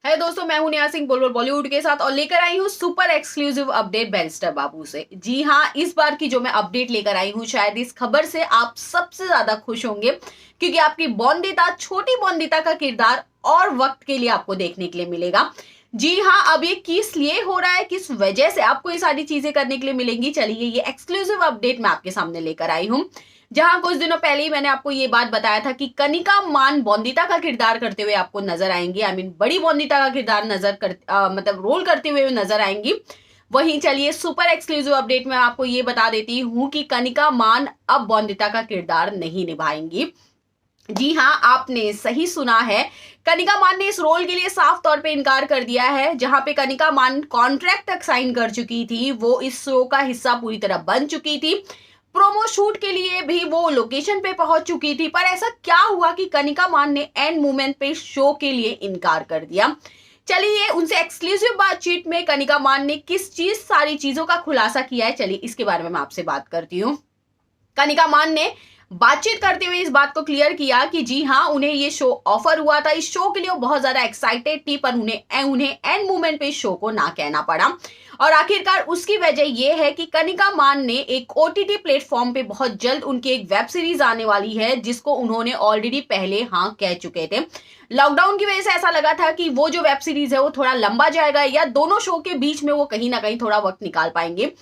है दोस्तों, मैं हूं नेहा सिंह बुलबुल बॉलीवुड के साथ और लेकर आई हूं सुपर एक्सक्लूसिव अपडेट बैरिस्टर बाबू से। जी हाँ, इस बार की जो मैं अपडेट लेकर आई हूं, शायद इस खबर से आप सबसे ज्यादा खुश होंगे क्योंकि आपकी बॉन्दिता, छोटी बॉन्दिता का किरदार और वक्त के लिए आपको देखने के लिए मिलेगा। जी हाँ, अब ये किस लिए हो रहा है, किस वजह से आपको ये सारी चीजें करने के लिए मिलेंगी, चलिए ये एक्सक्लूसिव अपडेट मैं आपके सामने लेकर आई हूँ। जहां कुछ दिनों पहले ही मैंने आपको ये बात बताया था कि कनिका मान बॉन्दिता का किरदार करते हुए आपको नजर आएंगी। आई मीन बड़ी बॉन्दिता का किरदार मतलब रोल करते हुए नजर आएंगी। वहीं चलिए सुपर एक्सक्लूसिव अपडेट में आपको ये बता देती हूँ कि कनिका मान अब बॉन्दिता का किरदार नहीं निभाएंगी। जी हाँ, आपने सही सुना है। कनिका मान ने इस रोल के लिए साफ तौर पे इनकार कर दिया है। जहां पे कनिका मान कॉन्ट्रैक्ट तक साइन कर चुकी थी, वो इस शो का हिस्सा पूरी तरह बन चुकी थी। प्रोमो शूट के लिए भी वो लोकेशन पे पहुंच चुकी थी। पर ऐसा क्या हुआ कि कनिका मान ने एंड मोमेंट पे शो के लिए इनकार कर दिया। चलिए उनसे एक्सक्लूसिव बातचीत में कनिका मान ने सारी चीजों का खुलासा किया है, चलिए इसके बारे में मैं आपसे बात करती हूँ। कनिका मान ने बातचीत करते हुए इस बात को क्लियर किया कि जी हाँ, उन्हें ये शो ऑफर हुआ था। इस शो के लिए वो बहुत ज्यादा एक्साइटेड थी, पर उन्हें एंड मोमेंट पे इस शो को ना कहना पड़ा। और आखिरकार उसकी वजह यह है कि कनिका मान ने एक ओटीटी प्लेटफॉर्म पे बहुत जल्द उनकी एक वेब सीरीज आने वाली है, जिसको उन्होंने ऑलरेडी पहले हाँ कह चुके थे। लॉकडाउन की वजह से ऐसा लगा था कि वो जो वेब सीरीज है वो थोड़ा लंबा जाएगा या दोनों शो के बीच में वो कहीं ना कहीं थोड़ा वक्त निकाल पाएंगे।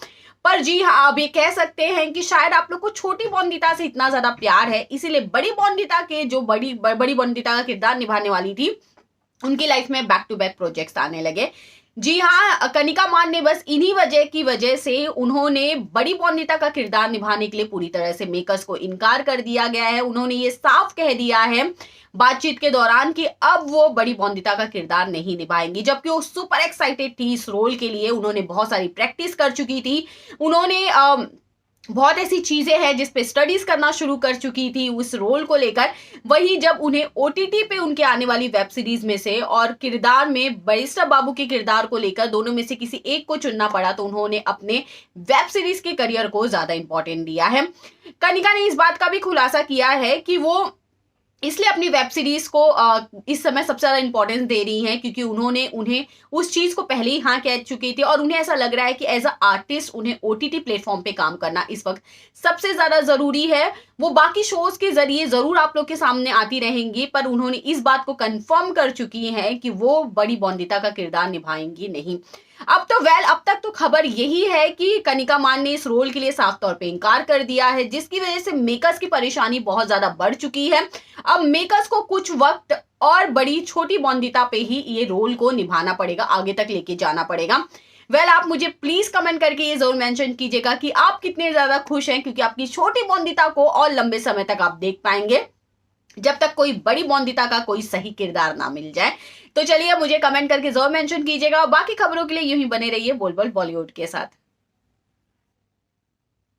पर जी हाँ, आप ये कह सकते हैं कि शायद आप लोग को छोटी बॉन्दिता से इतना ज्यादा प्यार है, इसीलिए बड़ी बॉन्दिता के जो बड़ी बॉन्दिता का किरदार निभाने वाली थी, उनकी लाइफ में बैक टू बैक प्रोजेक्ट्स आने लगे। जी हाँ, कनिका मान ने बस इन्हीं वजह से उन्होंने बड़ी बॉन्दिता का किरदार निभाने के लिए पूरी तरह से मेकर्स को इनकार कर दिया गया है। उन्होंने ये साफ कह दिया है बातचीत के दौरान कि अब वो बड़ी बॉन्दिता का किरदार नहीं निभाएंगी, जबकि वो सुपर एक्साइटेड थी इस रोल के लिए। उन्होंने बहुत सारी प्रैक्टिस कर चुकी थी। उन्होंने बहुत ऐसी चीजें हैं जिस पे स्टडीज करना शुरू कर चुकी थी उस रोल को लेकर। वही जब उन्हें ओटीटी पे उनके आने वाली वेब सीरीज में से और किरदार में बैरिस्टर बाबू के किरदार को लेकर दोनों में से किसी एक को चुनना पड़ा, तो उन्होंने अपने वेब सीरीज के करियर को ज्यादा इंपॉर्टेंट दिया है। कनिका ने इस बात का भी खुलासा किया है कि वो इसलिए अपनी वेब सीरीज को इस समय सबसे ज्यादा इंपॉर्टेंस दे रही हैं क्योंकि उन्होंने उन्हें उस चीज को पहले ही हाँ कह चुकी थी और उन्हें ऐसा लग रहा है कि एज अ आर्टिस्ट उन्हें ओटीटी प्लेटफॉर्म पे काम करना इस वक्त सबसे ज्यादा जरूरी है। वो बाकी शोज के जरिए जरूर आप लोग के सामने आती रहेंगी, पर उन्होंने इस बात को कंफर्म कर चुकी हैं कि वो बड़ी बॉन्दिता का किरदार निभाएंगी नहीं। अब तक तो खबर यही है कि कनिका मान ने इस रोल के लिए साफ तौर पे इनकार कर दिया है, जिसकी वजह से मेकर्स की परेशानी बहुत ज्यादा बढ़ चुकी है। अब मेकर्स को कुछ वक्त और बड़ी छोटी बॉन्दिता पे ही ये रोल को निभाना पड़ेगा, आगे तक लेके जाना पड़ेगा। आप मुझे प्लीज कमेंट करके ये जरूर मेंशन कीजिएगा कि आप कितने ज्यादा खुश हैं, क्योंकि आपकी छोटी बॉन्दिता को और लंबे समय तक आप देख पाएंगे जब तक कोई बड़ी बॉन्दिता का कोई सही किरदार ना मिल जाए। तो चलिए मुझे कमेंट करके जरूर मेंशन कीजिएगा और बाकी खबरों के लिए यूं ही बने रहिए बुलबुल बॉलीवुड के साथ।